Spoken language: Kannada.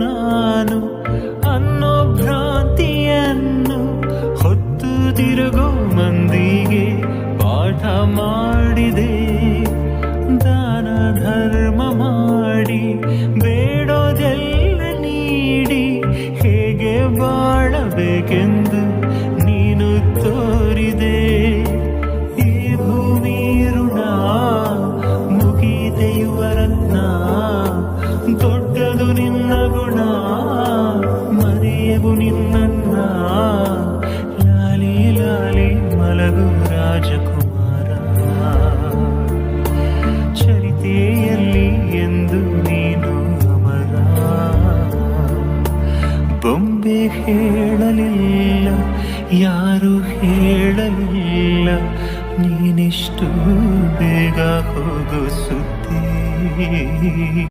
ನಾನು ಅನ್ನೋ ಭ್ರಾಂತಿಯನ್ನು ಹೊತ್ತು ತಿರುಗೋ ಮಂದಿಗೆ ಪಾಠ ಮಾಡಿದೆ. ದಾನ ಧರ್ಮ ಮಾಡಿ ಬೇಡೋದೆಲ್ಲ ನೀಡಿ ಹೇಗೆ ಬಾಳಬೇಕೆಂದು ನೀನು ತೋರಿದೆ. ಈ ಭೂಮಿ ಋಣ ಮುಗಿದೆಯುವ ರತ್ನ, ದೊಡ್ಡದು ನಿನ್ನ ಗುಣ ಮರೆಯವು ನಿನ್ನ. ಲಾಲಿ ಲಾಲಿ ಮಲಗು ರಾಜಕುಮಾರ, ಚರಿತೆಯಲ್ಲಿ ಎಂದು ನೀನು ಅಮರ. ಬೊಂಬೆ ಹೇಳಲಿಲ್ಲ, ಯಾರು ಹೇಳಲಿಲ್ಲ, ನೀನಿಷ್ಟು ಬೇಗ ಹೋಗೋ ಸುದ್ದಿ.